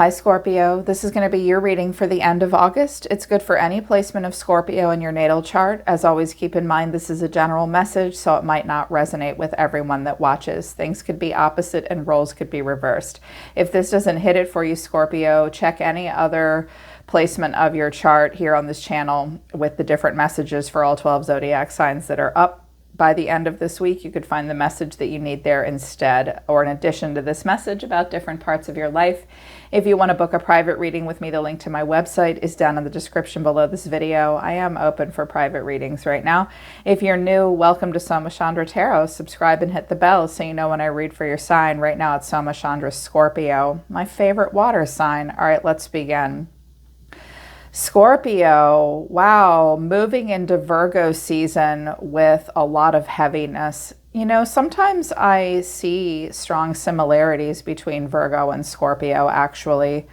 Hi Scorpio, this is going to be your reading for the end of August. It's good for any placement of Scorpio in your natal chart. As always, keep in mind this is a general message, so it might not resonate with everyone that watches. Things could be opposite and roles could be reversed. If this doesn't hit it for you, Scorpio, check any other placement of your chart here on this channel with the different messages for all 12 zodiac signs that are up. By the end of this week, you could find the message that you need there instead, or in addition to this message about different parts of your life. If you want to book a private reading with me, the link to my website is down in the description below this video. I am open for private readings right now. If you're new, welcome to Soma Chandra Tarot. Subscribe and hit the bell so you know when I read for your sign. Right now it's Soma Chandra Scorpio, my favorite water sign. All right, let's begin. Scorpio, wow, moving into Virgo season with a lot of heaviness. You know, sometimes I see strong similarities between Virgo and Scorpio, actually,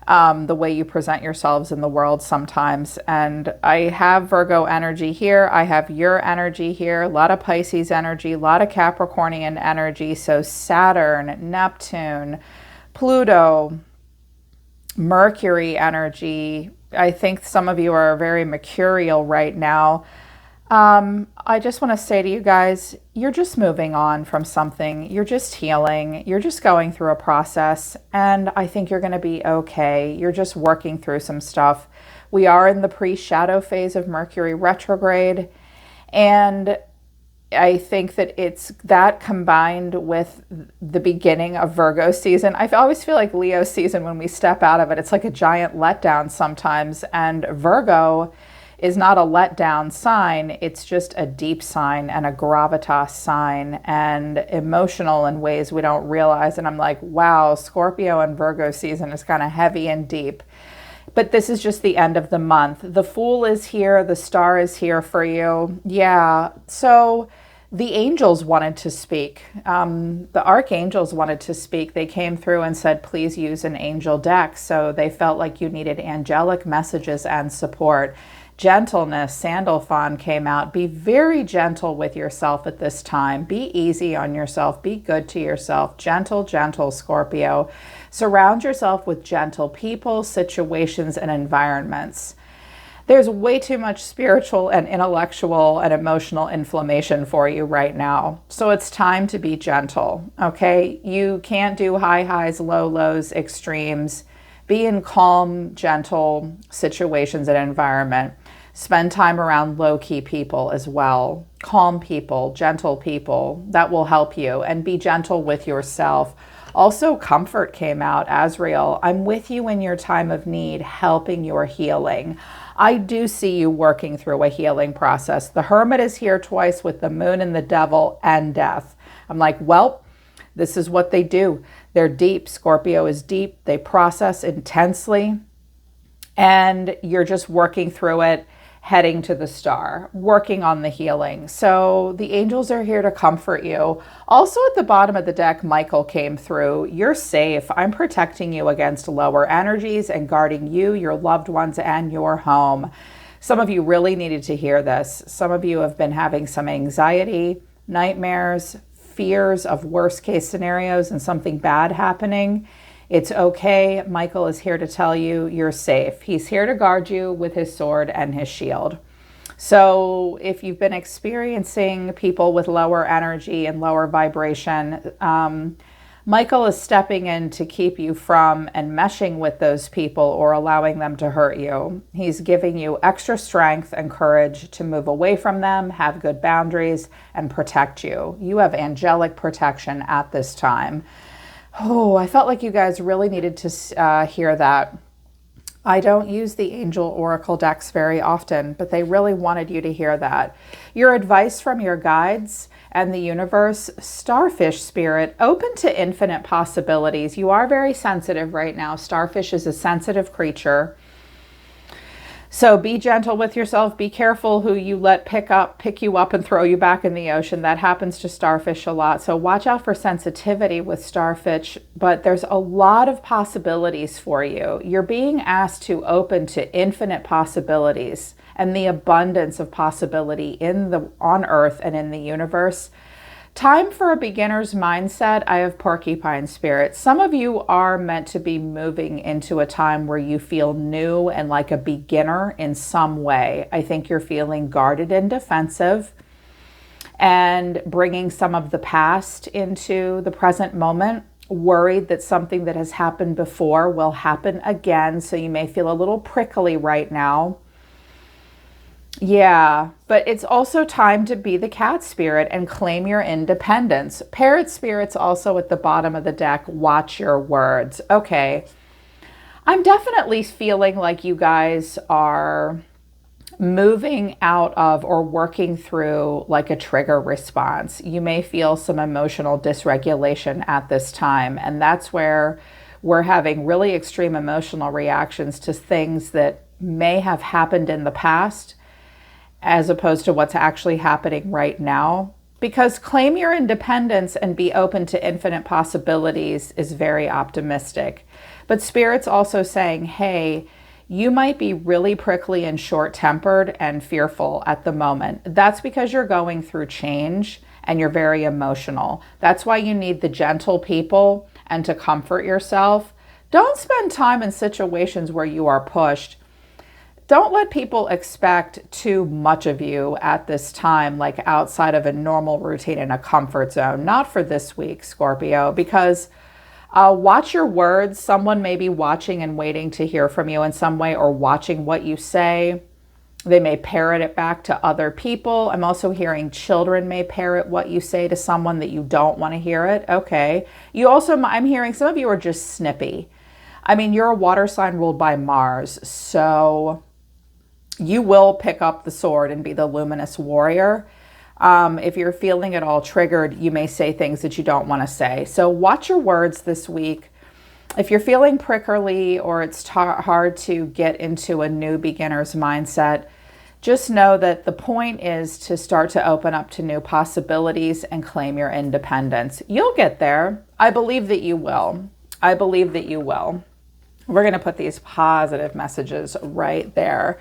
the way you present yourselves in the world sometimes. And I have Virgo energy here. I have your energy here, a lot of Pisces energy, a lot of Capricornian energy. So Saturn, Neptune, Pluto, Mercury energy. I think some of you are very mercurial right now. I just want to say to you guys, you're just moving on from something. You're just healing. You're just going through a process. And I think you're going to be okay. You're just working through some stuff. We are in the pre-shadow phase of Mercury retrograde. And I think that it's that combined with the beginning of Virgo season. I always feel like Leo season, when we step out of it, it's like a giant letdown sometimes. And Virgo is not a letdown sign. It's just a deep sign and a gravitas sign and emotional in ways we don't realize. And I'm like, wow, Scorpio and Virgo season is kind of heavy and deep. But this is just the end of the month. The Fool is here. The Star is here for you. Yeah. So the angels wanted to speak. The archangels wanted to speak. They came through and said, please use an angel deck. So they felt like you needed angelic messages and support. Gentleness, Sandalphon came out. Be very gentle with yourself at this time. Be easy on yourself. Be good to yourself. Gentle, gentle, Scorpio. Surround yourself with gentle people, situations, and environments. There's way too much spiritual and intellectual and emotional inflammation for you right now. So it's time to be gentle, okay? You can't do high highs, low lows, extremes. Be in calm, gentle situations and environment. Spend time around low-key people as well. Calm people, gentle people. That will help you. And be gentle with yourself. Also, comfort came out. Azrael, I'm with you in your time of need, helping your healing. I do see you working through a healing process. The Hermit is here twice with the Moon and the Devil and Death. I'm like, well, this is what they do. They're deep. Scorpio is deep. They process intensely. And you're just working through it, heading to the Star, working on the healing. So the angels are here to comfort you. Also at the bottom of the deck, Michael came through. You're safe. I'm protecting you against lower energies and guarding you, your loved ones, and your home. Some of you really needed to hear this. Some of you have been having some anxiety, nightmares, fears of worst case scenarios and something bad happening. It's okay. Michael is here to tell you you're safe. He's here to guard you with his sword and his shield. So if you've been experiencing people with lower energy and lower vibration, Michael is stepping in to keep you from and meshing with those people or allowing them to hurt you. He's giving you extra strength and courage to move away from them, have good boundaries, and protect you. You have angelic protection at this time. Oh, I felt like you guys really needed to hear that. I don't use the angel oracle decks very often, but they really wanted you to hear that. Your advice from your guides and the universe, starfish spirit, open to infinite possibilities. You are very sensitive right now. Starfish is a sensitive creature. So be gentle with yourself. Be careful who you let pick you up and throw you back in the ocean. That happens to starfish a lot. So watch out for sensitivity with starfish, but there's a lot of possibilities for you. You're being asked to open to infinite possibilities and the abundance of possibility on Earth and in the universe. Time for a beginner's mindset. I have porcupine spirit. Some of you are meant to be moving into a time where you feel new and like a beginner in some way. I think you're feeling guarded and defensive and bringing some of the past into the present moment, worried that something that has happened before will happen again. So you may feel a little prickly right now. Yeah, but it's also time to be the cat spirit and claim your independence. Parrot spirit's also at the bottom of the deck. Watch your words. Okay, I'm definitely feeling like you guys are moving out of or working through like a trigger response. You may feel some emotional dysregulation at this time, and that's where we're having really extreme emotional reactions to things that may have happened in the past as opposed to what's actually happening right now. Because claim your independence and be open to infinite possibilities is very optimistic. But Spirit's also saying, hey, you might be really prickly and short-tempered and fearful at the moment. That's because you're going through change and you're very emotional. That's why you need the gentle people and to comfort yourself. Don't spend time in situations where you are pushed. Don't let people expect too much of you at this time, like outside of a normal routine in a comfort zone. Not for this week, Scorpio, because watch your words. Someone may be watching and waiting to hear from you in some way, or watching what you say. They may parrot it back to other people. I'm also hearing children may parrot what you say to someone that you don't want to hear it. Okay. I'm hearing some of you are just snippy. I mean, you're a water sign ruled by Mars, so you will pick up the sword and be the luminous warrior. If you're feeling at all triggered, you may say things that you don't want to say. So watch your words this week. If you're feeling prickly or it's hard to get into a new beginner's mindset, just know that the point is to start to open up to new possibilities and claim your independence. You'll get there. I believe that you will. I believe that you will. We're going to put these positive messages right there.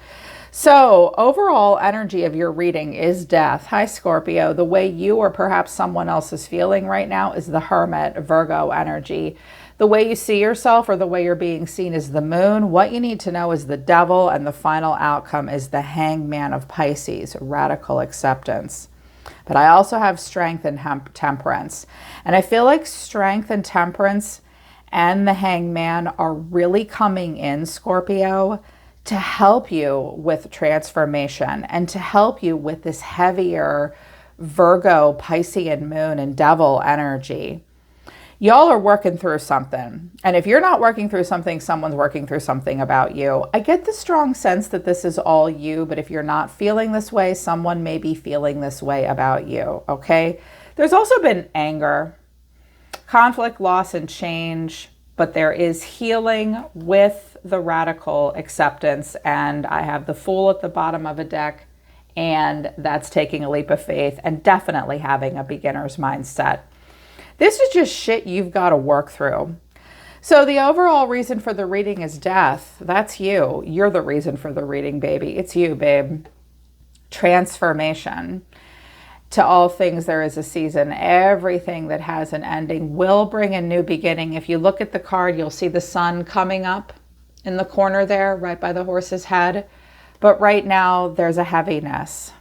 So overall energy of your reading is death. Hi, Scorpio. The way you or perhaps someone else is feeling right now is the Hermit, Virgo energy. The way you see yourself or the way you're being seen is the Moon. What you need to know is the Devil, and the final outcome is the Hangman of Pisces, radical acceptance. But I also have Strength and Temperance. And I feel like Strength and Temperance and the Hangman are really coming in, Scorpio, to help you with transformation and to help you with this heavier Virgo, Piscean moon and devil energy. Y'all are working through something. And if you're not working through something, someone's working through something about you. I get the strong sense that this is all you, but if you're not feeling this way, someone may be feeling this way about you, okay? There's also been anger, conflict, loss, and change, but there is healing with the radical acceptance. And I have the Fool at the bottom of a deck, and that's taking a leap of faith and definitely having a beginner's mindset. This is just shit you've got to work through. So the overall reason for the reading is death. That's you. You're the reason for the reading, baby. It's you, babe. Transformation. To all things there is a season. Everything that has an ending will bring a new beginning. If you look at the card, you'll see the sun coming up in the corner there, right by the horse's head. But right now, there's a heaviness.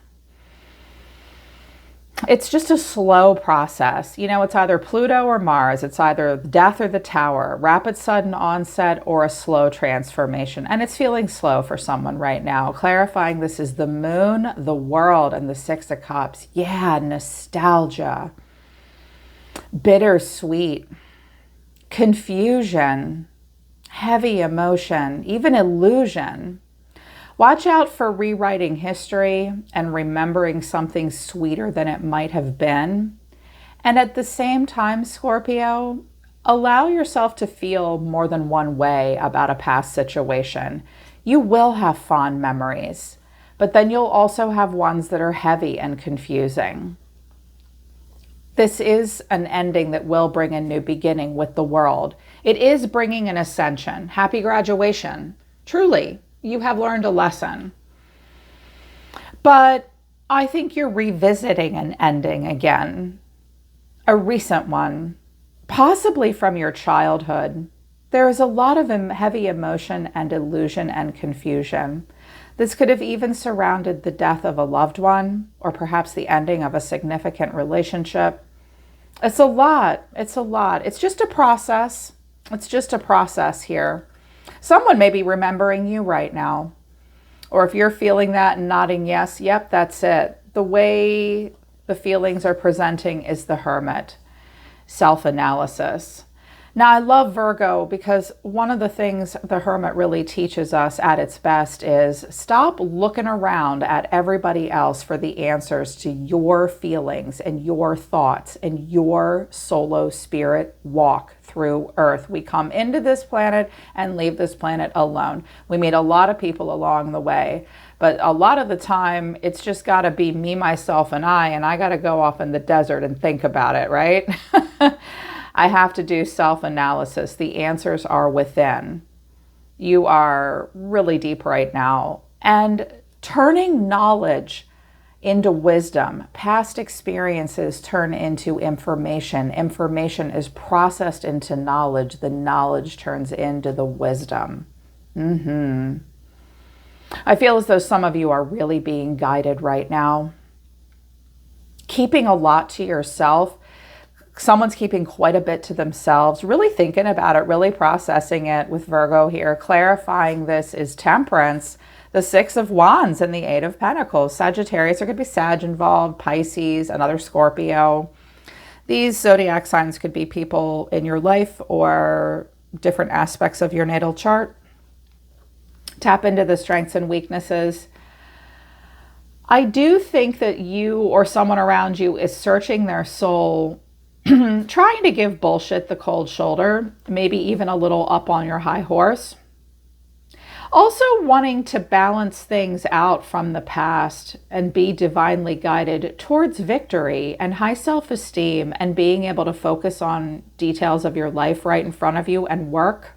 It's just a slow process. You know, it's either Pluto or Mars. It's either death or the Tower, rapid sudden onset or a slow transformation. And it's feeling slow for someone right now. Clarifying this is the Moon, the World, and the Six of Cups. Yeah, nostalgia, bittersweet, confusion, heavy emotion, even illusion. Watch out for rewriting history and remembering something sweeter than it might have been. And at the same time, Scorpio, allow yourself to feel more than one way about a past situation. You will have fond memories, but then you'll also have ones that are heavy and confusing. This is an ending that will bring a new beginning with the world. It is bringing an ascension. Happy graduation. Truly. You have learned a lesson. But I think you're revisiting an ending again. a recent one, possibly from your childhood. There is a lot of heavy emotion and illusion and confusion. This could have even surrounded the death of a loved one, or perhaps the ending of a significant relationship. It's a lot. It's a lot. It's just a process. It's just a process here. Someone may be remembering you right now. Or if you're feeling that and nodding yes, yep, that's it. The way the feelings are presenting is the Hermit. Self-analysis. Now, I love Virgo because one of the things the Hermit really teaches us at its best is stop looking around at everybody else for the answers to your feelings and your thoughts and your solo spirit walk through Earth. We come into this planet and leave this planet alone. We meet a lot of people along the way, but a lot of the time it's just got to be me, myself, and I got to go off in the desert and think about it, right? I have to do self-analysis. The answers are within. You are really deep right now. And turning knowledge into wisdom. Past experiences turn into information. Information is processed into knowledge. The knowledge turns into the wisdom. I feel as though some of you are really being guided right now. Keeping a lot to yourself. Someone's keeping quite a bit to themselves, really thinking about it, really processing it with Virgo here. Clarifying this is Temperance, the Six of Wands, and the Eight of Pentacles. Sagittarius, there could be Sag involved, Pisces, another Scorpio. These zodiac signs could be people in your life or different aspects of your natal chart. Tap into the strengths and weaknesses. I do think that you or someone around you is searching their soul, trying to give bullshit the cold shoulder, maybe even a little up on your high horse. Also wanting to balance things out from the past and be divinely guided towards victory and high self-esteem and being able to focus on details of your life right in front of you and work.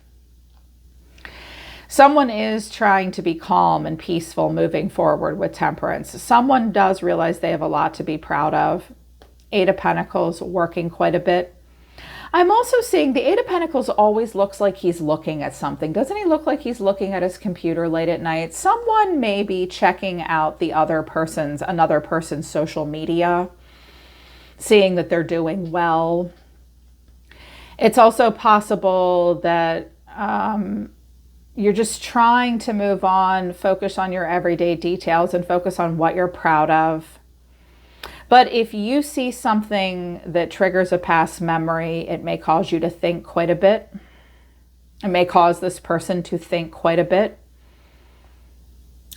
Someone is trying to be calm and peaceful moving forward with Temperance. Someone does realize they have a lot to be proud of. Eight of Pentacles working quite a bit. I'm also seeing the Eight of Pentacles always looks like he's looking at something. Doesn't he look like he's looking at his computer late at night? Someone may be checking out another person's social media, seeing that they're doing well. It's also possible that you're just trying to move on, focus on your everyday details and focus on what you're proud of. But if you see something that triggers a past memory, it may cause you to think quite a bit. It may cause this person to think quite a bit.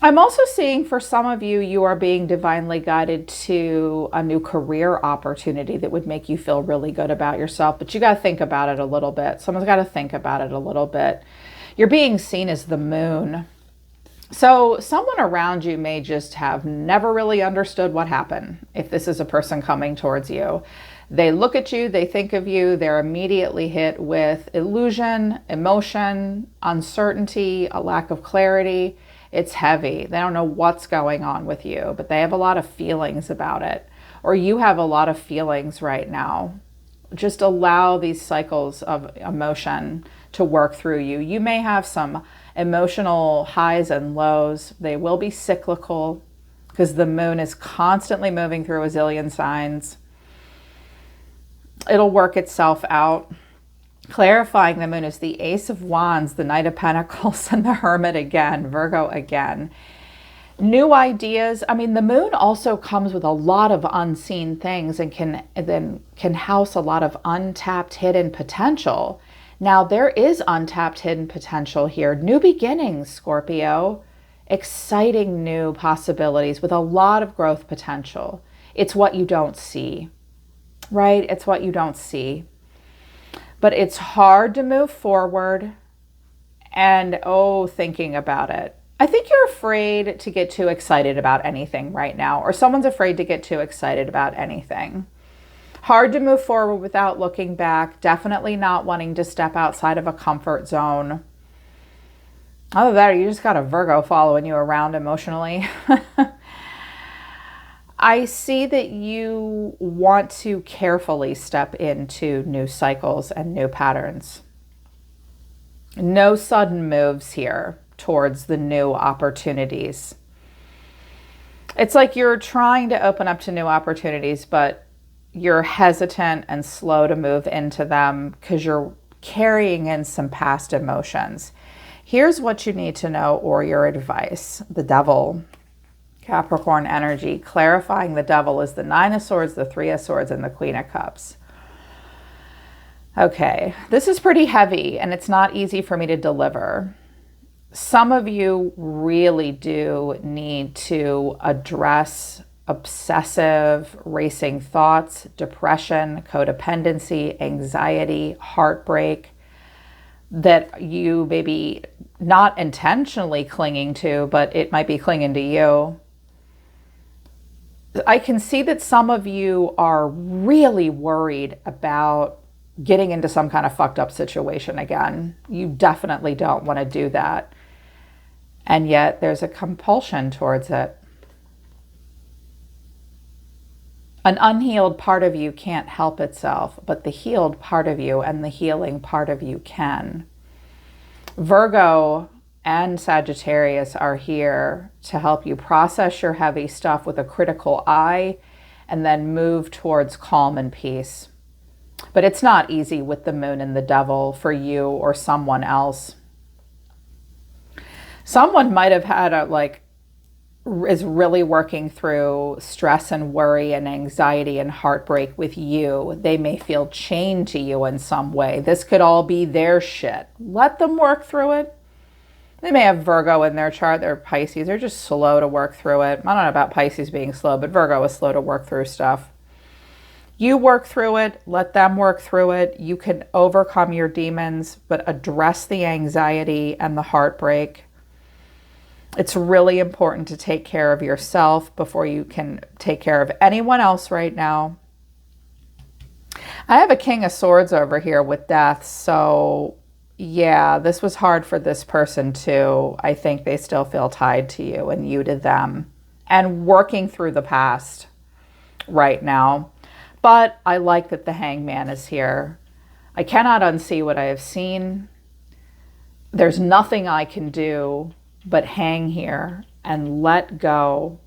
I'm also seeing for some of you, you are being divinely guided to a new career opportunity that would make you feel really good about yourself. But you got to think about it a little bit. Someone's got to think about it a little bit. You're being seen as the moon. So someone around you may just have never really understood what happened. If this is a person coming towards you, they look at you, they think of you, they're immediately hit with illusion, emotion, uncertainty, a lack of clarity. It's heavy. They don't know what's going on with you, but they have a lot of feelings about it. Or you have a lot of feelings right now. Just allow these cycles of emotion to work through you. You may have some emotional highs and lows. They will be cyclical because the moon is constantly moving through a zillion signs. It'll work itself out. Clarifying the moon is the Ace of Wands, the Knight of Pentacles, and the Hermit again, Virgo again. New ideas. I mean, the moon also comes with a lot of unseen things and can house a lot of untapped hidden potential. Now, there is untapped hidden potential here. New beginnings, Scorpio. Exciting new possibilities with a lot of growth potential. It's what you don't see, right? It's what you don't see. But it's hard to move forward and, thinking about it. I think you're afraid to get too excited about anything right now, or someone's afraid to get too excited about anything. Hard to move forward without looking back. Definitely not wanting to step outside of a comfort zone. Other than that, you just got a Virgo following you around emotionally. I see that you want to carefully step into new cycles and new patterns. No sudden moves here towards the new opportunities. It's like you're trying to open up to new opportunities, but you're hesitant and slow to move into them because you're carrying in some past emotions. Here's what you need to know, or your advice. The Devil, Capricorn energy. Clarifying the Devil is the Nine of Swords, the Three of Swords, and the Queen of Cups. Okay, this is pretty heavy, and it's not easy for me to deliver. Some of you really do need to address obsessive, racing thoughts, depression, codependency, anxiety, heartbreak that you may be not intentionally clinging to, but it might be clinging to you. I can see that some of you are really worried about getting into some kind of fucked up situation again. You definitely don't want to do that. And yet there's a compulsion towards it. An unhealed part of you can't help itself, but the healed part of you and the healing part of you can. Virgo and Sagittarius are here to help you process your heavy stuff with a critical eye and then move towards calm and peace. But it's not easy with the Moon and the Devil for you or someone else. Someone might have had is really working through stress and worry and anxiety and heartbreak with you. They may feel chained to you in some way. This could all be their shit. Let them work through it. They may have Virgo in their chart. They're Pisces. They're just slow to work through it. I don't know about Pisces being slow, but Virgo is slow to work through stuff. You work through it. Let them work through it. You can overcome your demons, but address the anxiety and the heartbreak. It's really important to take care of yourself before you can take care of anyone else right now. I have a King of Swords over here with Death, so yeah, this was hard for this person too. I think they still feel tied to you and you to them and working through the past right now. But I like that the Hangman is here. I cannot unsee what I have seen. There's nothing I can do but hang here and let go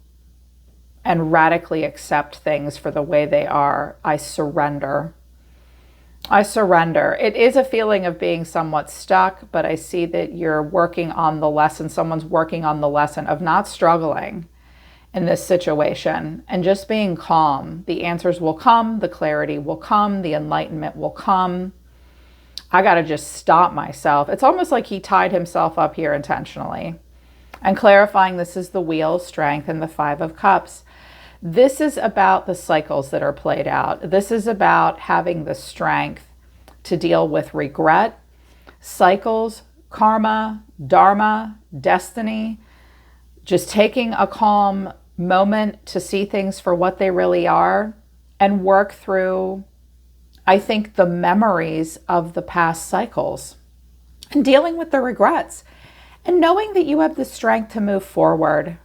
and radically accept things for the way they are. I surrender. I surrender. It is a feeling of being somewhat stuck, but I see that you're working on the lesson. Someone's working on the lesson of not struggling in this situation and just being calm. The answers will come, the clarity will come, the enlightenment will come. I got to just stop myself. It's almost like he tied himself up here intentionally. And clarifying, this is the Wheel, Strength, and the Five of Cups. This is about the cycles that are played out. This is about having the strength to deal with regret, cycles, karma, dharma, destiny, just taking a calm moment to see things for what they really are and work through, I think, the memories of the past cycles and dealing with the regrets. And knowing that you have the strength to move forward.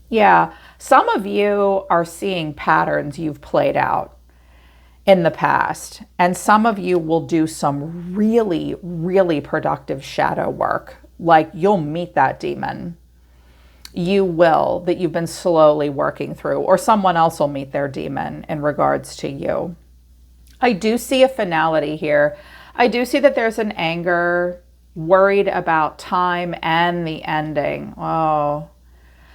Yeah, some of you are seeing patterns you've played out in the past. And some of you will do some really, really productive shadow work. Like you'll meet that demon. You will, that you've been slowly working through. Or someone else will meet their demon in regards to you. I do see a finality here. I do see that there's an anger, worried about time and the ending. Oh,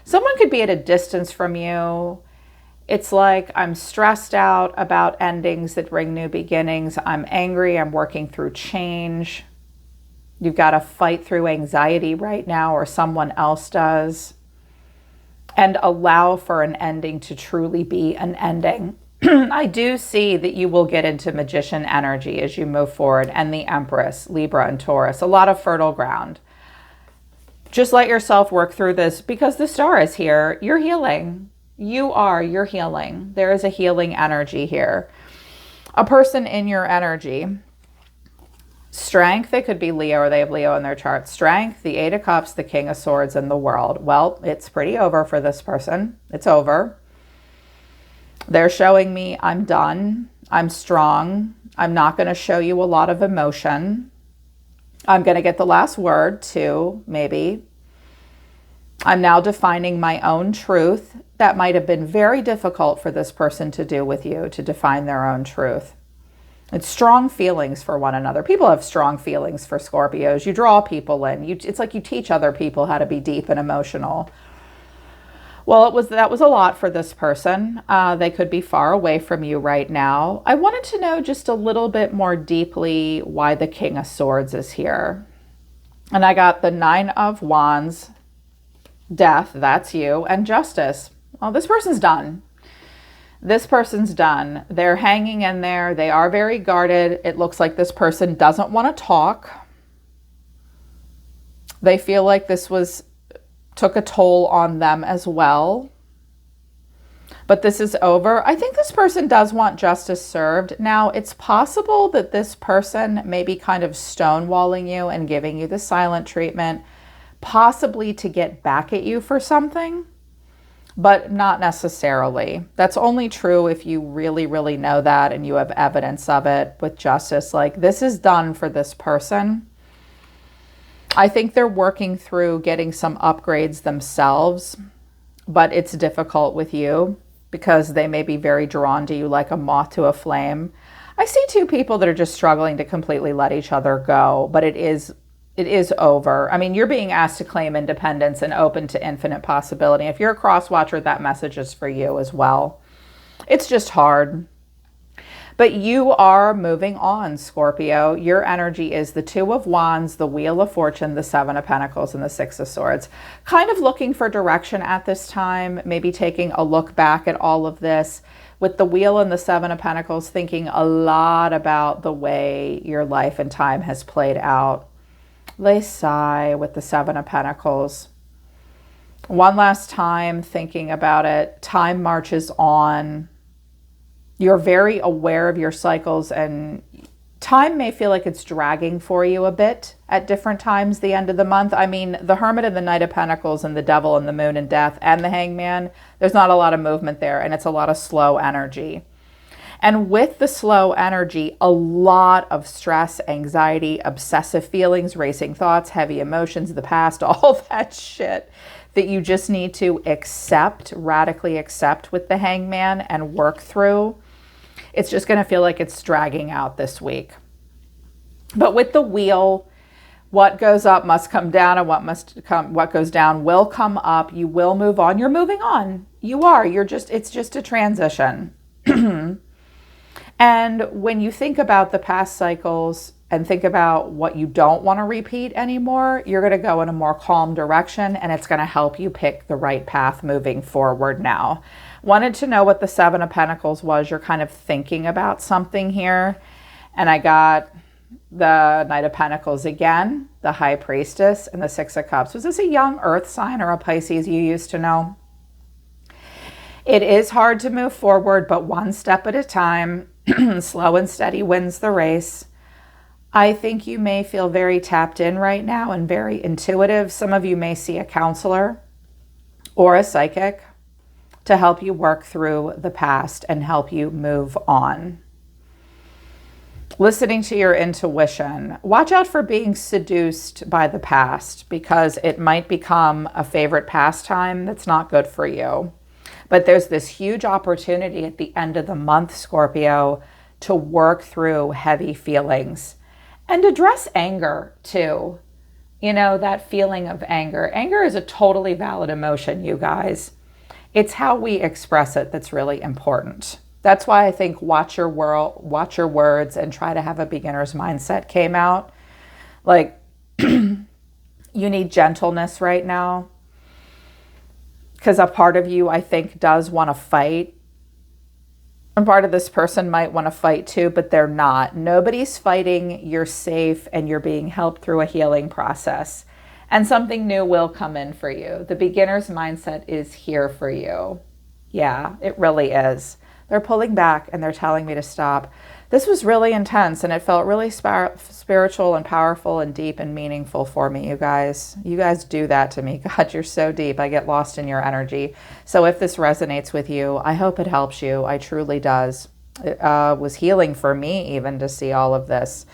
someone could be at a distance from you. It's like, I'm stressed out about endings that bring new beginnings. I'm angry. I'm working through change. You've got to fight through anxiety right now, or someone else does, and allow for an ending to truly be an ending. I do see that you will get into Magician energy as you move forward, and the Empress, Libra and Taurus, a lot of fertile ground. Just let yourself work through this because the Star is here. You're healing. You're healing. There is a healing energy here. A person in your energy Strength, they could be Leo or they have Leo in their chart. Strength, the Eight of Cups, the King of Swords, and the World. Well, it's pretty over for this person. It's over. They're showing me I'm done. I'm strong. I'm not going to show you a lot of emotion. I'm going to get the last word too, maybe. I'm now defining my own truth. That might have been very difficult for this person to do with you, to define their own truth. It's strong feelings for one another. People have strong feelings for Scorpios. You draw people in. It's like you teach other people how to be deep and emotional. Well, that was a lot for this person. They could be far away from you right now. I wanted to know just a little bit more deeply why the King of Swords is here. And I got the Nine of Wands, Death, that's you, and Justice. Well, this person's done. This person's done. They're hanging in there. They are very guarded. It looks like this person doesn't want to talk. They feel like this took a toll on them as well. But this is over. I think this person does want justice served. Now, it's possible that this person may be kind of stonewalling you and giving you the silent treatment, possibly to get back at you for something, but not necessarily. That's only true if you really, really know that and you have evidence of it with justice. Like, this is done for this person. I think they're working through getting some upgrades themselves, but it's difficult with you because they may be very drawn to you like a moth to a flame. I see two people that are just struggling to completely let each other go, but it is over. I mean, you're being asked to claim independence and open to infinite possibility. If you're a cross watcher, that message is for you as well. It's just hard. But you are moving on, Scorpio. Your energy is the Two of Wands, the Wheel of Fortune, the Seven of Pentacles, and the Six of Swords. Kind of looking for direction at this time, maybe taking a look back at all of this. With the Wheel and the Seven of Pentacles, thinking a lot about the way your life and time has played out. They sigh with the Seven of Pentacles. One last time thinking about it. Time marches on. You're very aware of your cycles, and time may feel like it's dragging for you a bit at different times the end of the month. I mean, the Hermit and the Knight of Pentacles and the Devil and the Moon and Death and the Hangman, there's not a lot of movement there, and it's a lot of slow energy. And with the slow energy, a lot of stress, anxiety, obsessive feelings, racing thoughts, heavy emotions, the past, all that shit that you just need to accept, radically accept with the Hangman and work through. It's just going to feel like it's dragging out this week. But with the Wheel, what goes up must come down, and what goes down will come up. You will move on. You're moving on. You are. It's just a transition. And when you think about the past cycles and think about what you don't want to repeat anymore, you're going to go in a more calm direction, and it's going to help you pick the right path moving forward now. Wanted to know what the Seven of Pentacles was. You're kind of thinking about something here. And I got the Knight of Pentacles again, the High Priestess, and the Six of Cups. Was this a young earth sign or a Pisces you used to know? It is hard to move forward, but one step at a time. Slow and steady wins the race. I think you may feel very tapped in right now and very intuitive. Some of you may see a counselor or a psychic to help you work through the past and help you move on. Listening to your intuition. Watch out for being seduced by the past, because it might become a favorite pastime that's not good for you. But there's this huge opportunity at the end of the month, Scorpio, to work through heavy feelings and address anger too. You know, that feeling of anger. Anger is a totally valid emotion, you guys. It's how we express it that's really important. That's why I think watch your words, and try to have a beginner's mindset came out. Like, you need gentleness right now. Because a part of you, I think, does want to fight. And part of this person might want to fight too, but they're not. Nobody's fighting. You're safe, and you're being helped through a healing process. And something new will come in for you. The beginner's mindset is here for you. Yeah, it really is. They're pulling back and they're telling me to stop. This was really intense, and it felt really spiritual and powerful and deep and meaningful for me, you guys. You guys do that to me. God, you're so deep. I get lost in your energy. So if this resonates with you, I hope it helps you. I truly does. It was healing for me even to see all of this.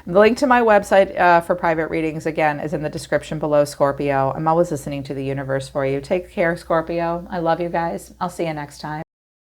The link to my website for private readings, again, is in the description below, Scorpio. I'm always listening to the universe for you. Take care, Scorpio. I love you guys. I'll see you next time.